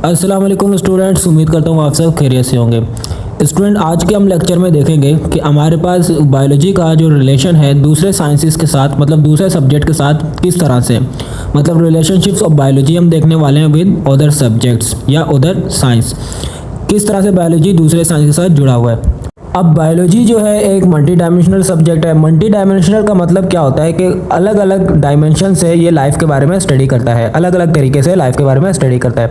अस्सलाम वालेकुम स्टूडेंट्स, उम्मीद करता हूँ आप सब खैरियत से होंगे। स्टूडेंट, आज के हम लेक्चर में देखेंगे कि हमारे पास बायोलॉजी का जो रिलेशन है दूसरे साइंसेस के साथ, मतलब दूसरे सब्जेक्ट के साथ किस तरह से, मतलब रिलेशनशिप्स ऑफ बायोलॉजी हम देखने वाले हैं विद अदर सब्जेक्ट्स या अदर साइंस। किस तरह से बायोलॉजी दूसरे साइंस के साथ जुड़ा हुआ है। अब बायोलॉजी जो है एक मल्टी डायमेंशनल सब्जेक्ट है। मल्टी डायमेंशनल का मतलब क्या होता है कि अलग अलग डायमेंशन से ये लाइफ के बारे में स्टडी करता है, अलग अलग तरीके से लाइफ के बारे में स्टडी करता है।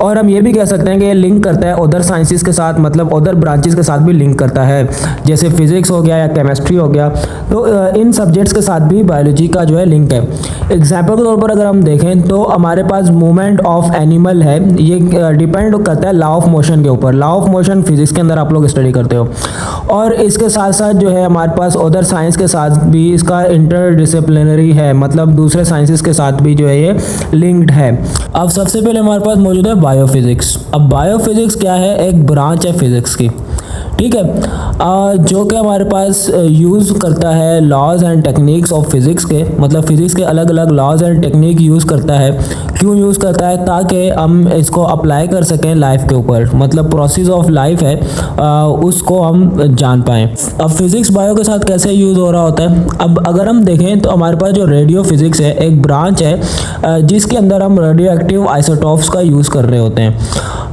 और हम ये भी कह सकते हैं कि ये लिंक करता है अदर साइंसेस के साथ, मतलब अदर ब्रांचेस के साथ भी लिंक करता है, जैसे फिजिक्स हो गया या केमिस्ट्री हो गया। तो इन सब्जेक्ट्स के साथ भी बायोलॉजी का जो है लिंक है। एग्जाम्पल के तौर पर अगर हम देखें तो हमारे पास मूवमेंट ऑफ एनिमल है, ये डिपेंड करता है लॉ ऑफ मोशन के ऊपर। लॉ ऑफ मोशन फिजिक्स के अंदर आप लोग स्टडी करते हो। और इसके साथ साथ जो है हमारे पास अदर साइंस के साथ भी इसका इंटरडिसिप्लिनरी है, मतलब दूसरे साइंसेस के साथ भी जो है ये लिंक्ड है। अब सबसे पहले हमारे पास मौजूद है बायोफिजिक्स। अब बायोफिजिक्स क्या है? एक ब्रांच है फिजिक्स की, ठीक है, जो कि हमारे पास यूज़ करता है laws and techniques of physics के, मतलब फिज़िक्स के अलग अलग लॉज एंड टेक्निक यूज़ करता है। क्यों यूज़ करता है? ताकि हम इसको अप्लाई कर सकें लाइफ के ऊपर, मतलब प्रोसेस ऑफ लाइफ है उसको हम जान पाएँ। अब फिज़िक्स बायो के साथ कैसे यूज़ हो रहा होता है? अब अगर हम देखें तो हमारे पास जो रेडियो फिज़िक्स है एक ब्रांच है जिसके अंदर हम रेडियो एक्टिव आइसोटॉप्स का यूज़ कर रहे होते हैं।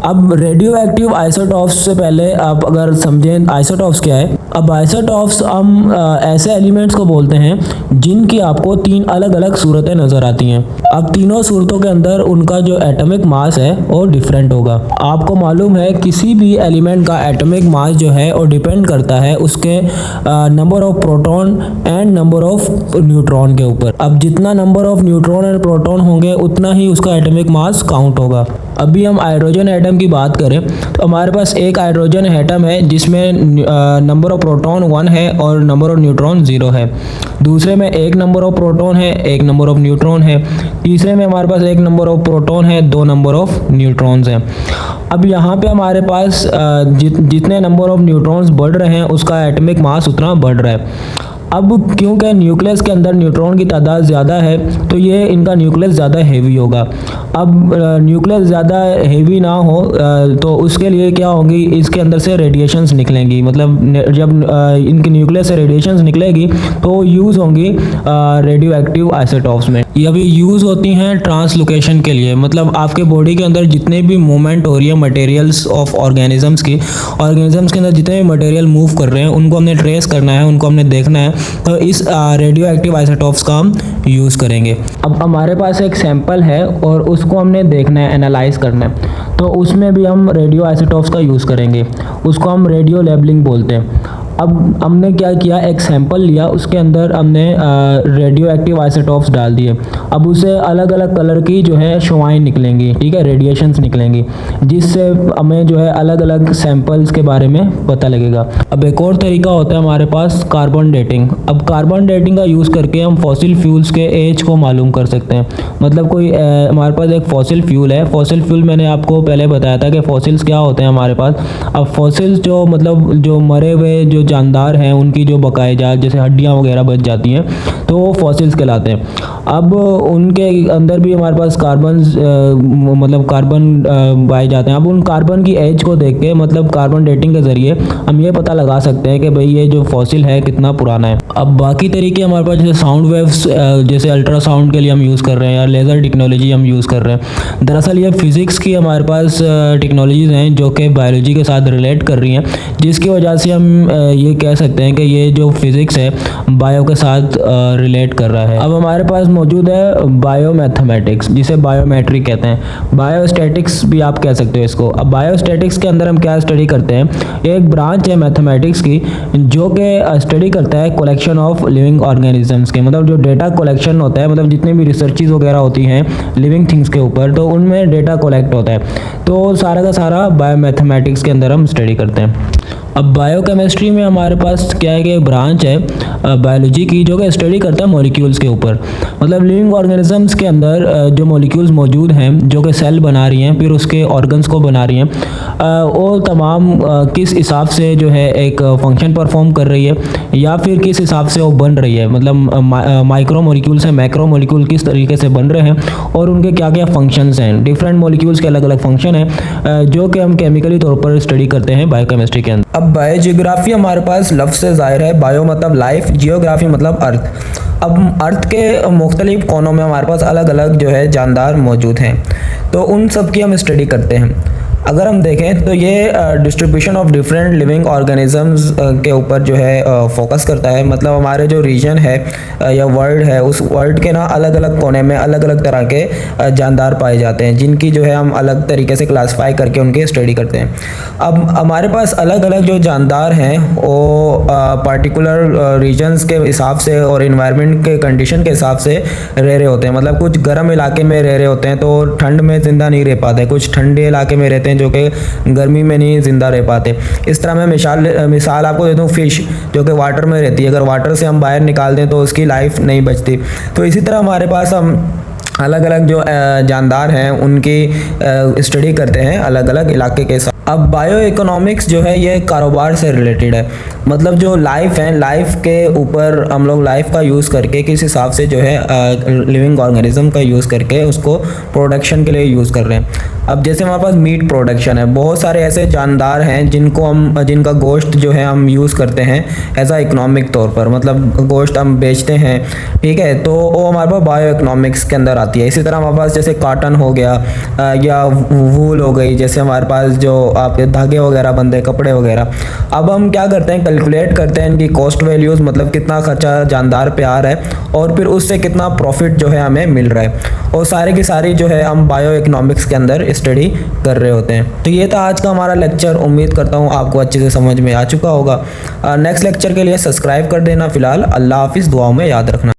अब रेडियो एक्टिव आइसोटॉप्स से पहले आप अगर समझें आइसोटॉप्स क्या है। अब आइसोटॉप्स हम ऐसे एलिमेंट्स को बोलते हैं जिनकी आपको तीन अलग अलग सूरतें नज़र आती हैं। अब तीनों सूरतों के अंदर उनका जो एटॉमिक मास है वो डिफरेंट होगा। आपको मालूम है किसी भी एलिमेंट का एटॉमिक मास जो है वो डिपेंड करता है उसके number of proton and number of neutron के ऊपर। अब जितना number of neutron and proton होंगे उतना ही उसका एटॉमिक मास काउंट होगा। अभी हम हाइड्रोजन एटम की बात करें तो हमारे पास एक हाइड्रोजन एटम है जिसमें नंबर ऑफ प्रोटॉन 1 है और नंबर ऑफ न्यूट्रॉन 0 है। दूसरे में एक नंबर ऑफ प्रोटॉन है, एक नंबर ऑफ न्यूट्रॉन है। तीसरे में हमारे पास एक नंबर ऑफ प्रोटॉन है, 2 नंबर ऑफ न्यूट्रॉन्स हैं। अब यहाँ पे हमारे पास जितने नंबर ऑफ न्यूट्रॉन्स बढ़ रहे हैं उसका एटॉमिक मास उतना बढ़ रहा है। अब क्योंकि न्यूक्लियस के अंदर न्यूट्रॉन की तादाद ज़्यादा है तो ये इनका न्यूक्लियस ज़्यादा हेवी होगा। अब न्यूक्लियस ज़्यादा हेवी ना हो तो उसके लिए क्या होंगी, इसके अंदर से रेडिएशंस निकलेंगी, मतलब जब इनके न्यूक्लियस से रेडिएशंस निकलेगी तो यूज़ होंगी रेडियो एक्टिव आइसोटॉप्स में। ये अभी यूज़ होती हैं ट्रांसलोकेशन के लिए, मतलब आपके बॉडी के अंदर जितने भी मूवमेंट हो रही है मटेरियल्स ऑफ ऑर्गेनिजम्स के अंदर जितने भी मटेरियल मूव कर रहे हैं उनको हमने ट्रेस करना है, उनको हमने देखना है, तो इस रेडियो एक्टिव आइसोटॉप्स का हम यूज़ करेंगे। अब हमारे पास एक सैंपल है और उसको हमने देखना है, एनालाइज करना है, तो उसमें भी हम रेडियो आइसोटॉप्स का यूज़ करेंगे। उसको हम रेडियो लेबलिंग बोलते हैं। अब हमने क्या किया, एक सैंपल लिया, उसके अंदर हमने रेडियो एक्टिव आइसोटॉप्स डाल दिए। अब उसे अलग अलग कलर की जो है शुआएं निकलेंगी, ठीक है, रेडिएशंस निकलेंगी, जिससे हमें जो है अलग अलग सैंपल्स के बारे में पता लगेगा। अब एक और तरीका होता है हमारे पास कार्बन डेटिंग। अब कार्बन डेटिंग का यूज़ करके हम फॉसिल फ्यूल्स के एज को मालूम कर सकते हैं। मतलब कोई हमारे पास एक फॉसिल फ्यूल है। फॉसिल फ्यूल मैंने आपको पहले बताया था कि फॉसिल्स क्या होते हैं हमारे पास। अब फॉसिल्स जो मतलब जो मरे हुए जो जानदार हैं उनकी जो बकाए जात जैसे हड्डियाँ वगैरह बच जाती हैं तो वो फॉसिल्स कहलाते हैं। अब उनके अंदर भी हमारे पास कार्बन पाए जाते हैं। अब उन कार्बन की एज को देख के, मतलब कार्बन डेटिंग के ज़रिए हम ये पता लगा सकते हैं कि भाई ये जो फॉसिल है कितना पुराना है। अब बाकी तरीके हमारे पास जैसे साउंड वेव्स, जैसे अल्ट्रासाउंड के लिए हम यूज़ कर रहे हैं या लेज़र टेक्नोलॉजी हम यूज़ कर रहे हैं। दरअसल ये फिज़िक्स की हमारे पास टेक्नोलॉजीज़ हैं जो कि बायोलॉजी के साथ रिलेट कर रही हैं, जिसकी वजह से हम ये कह सकते हैं कि ये जो फिज़िक्स है बायो के साथ रिलेट कर रहा है। अब हमारे पास मौजूद है बायोमैथमेटिक्स, जिसे बायोमेट्रिक कहते हैं। बायोस्टैटिक्स भी आप कह सकते हो इसको। अब बायोस्टैटिक्स के अंदर हम क्या स्टडी करते हैं, एक ब्रांच है मैथमेटिक्स की जो कि स्टडी करता है कलेक्शन ऑफ लिविंग ऑर्गेनिजम्स के, मतलब जो डेटा कलेक्शन होता है, मतलब जितने भी रिसर्चेज वगैरह होती हैं लिविंग थिंग्स के ऊपर तो उनमें डेटा कलेक्ट होता है। तो सारा का सारा बायोमैथमेटिक्स के अंदर हम स्टडी करते हैं। अब बायोकेमिस्ट्री में हमारे पास क्या है कि ब्रांच है बायोलॉजी की, जो कि स्टडी करता है मॉलिक्यूल्स के ऊपर। मतलब लिविंग ऑर्गेनिजम्स के अंदर जो मॉलिक्यूल्स मौजूद हैं, जो कि सेल बना रही हैं, फिर उसके ऑर्गन्स को बना रही हैं, वो तमाम किस हिसाब से जो है एक फंक्शन परफॉर्म कर रही है, या फिर किस हिसाब से वो बन रही है। मतलब माइक्रो मॉलिक्यूल से मैक्रो मॉलिक्यूल किस तरीके से बन रहे हैं और उनके क्या क्या फंक्शंस हैं। डिफरेंट मॉलिक्यूल्स के अलग अलग फंक्शन हैं जो कि हम केमिकली तौर पर स्टडी करते हैं बायोकेमिस्ट्री के अंदर। अब बायोजियोग्राफी हमारे पास लफ्ज़ से ज़ाहिर है, बायो मतलब लाइफ, जियोग्राफी मतलब अर्थ। अब अर्थ के मुख्तलिफ कोनों में हमारे पास अलग अलग जो है जानदार मौजूद हैं, तो उन सब की हम स्टडी करते हैं। अगर हम देखें तो ये distribution of different living organisms के ऊपर जो है फोकस करता है। मतलब हमारे जो रीजन है या वर्ल्ड है, उस वर्ल्ड के ना अलग अलग कोने में अलग अलग तरह के जानदार पाए जाते हैं, जिनकी जो है हम अलग तरीके से क्लासिफाई करके उनकी स्टडी करते हैं। अब हमारे पास अलग अलग जो जानदार हैं वो पार्टिकुलर रीजन्स के हिसाब से और इन्वायरमेंट के कंडीशन के हिसाब से रह रहे होते हैं। मतलब कुछ गर्म इलाके में रह रहे होते हैं तो ठंड में ज़िंदा नहीं रह पाते, कुछ ठंडे इलाके में रहते हैं जो कि गर्मी में नहीं ज़िंदा रह पाते। इस तरह मैं मिसाल आपको दे दूँ, फ़िश जो कि वाटर में रहती है, अगर वाटर से हम बाहर निकाल दें तो उसकी लाइफ नहीं बचती। तो इसी तरह हमारे पास हम अलग अलग जो जानदार हैं उनकी स्टडी करते हैं अलग अलग इलाके के साथ। अब बायो इकोनॉमिक्स जो है ये कारोबार से रिलेटेड है। मतलब जो लाइफ है, लाइफ के ऊपर हम लोग लाइफ का यूज़ करके किस हिसाब से जो है लिविंग ऑर्गेनिज्म का यूज़ करके उसको प्रोडक्शन के लिए यूज़ कर रहे हैं। अब जैसे हमारे पास मीट प्रोडक्शन है, बहुत सारे ऐसे जानदार हैं जिनका गोश्त जो है हम यूज़ करते हैं एज आ इकोनॉमिक तौर पर। मतलब गोश्त हम बेचते हैं, ठीक है, तो वो हमारे पास बायो इकोनॉमिक्स के अंदर आती है। इसी तरह हमारे पास जैसे कॉटन हो गया या वूल हो गई, जैसे हमारे पास जो आपके धागे वगैरह बनते हैं, कपड़े वगैरह। अब हम क्या करते हैं, कैलकुलेट करते हैं इनकी कॉस्ट वैल्यूज़, मतलब कितना खर्चा जानदार पे आ रहा है और फिर उससे कितना प्रॉफिट जो है हमें मिल रहा है, और सारे की सारी जो है हम बायो इकोनॉमिक्स के अंदर स्टडी कर रहे होते हैं। तो ये था आज का हमारा लेक्चर। उम्मीद करता हूँ आपको अच्छे से समझ में आ चुका होगा। नेक्स्ट लेक्चर के लिए सब्सक्राइब कर देना। फिलहाल अल्लाह हाफिज़, दुआओं में याद रखना।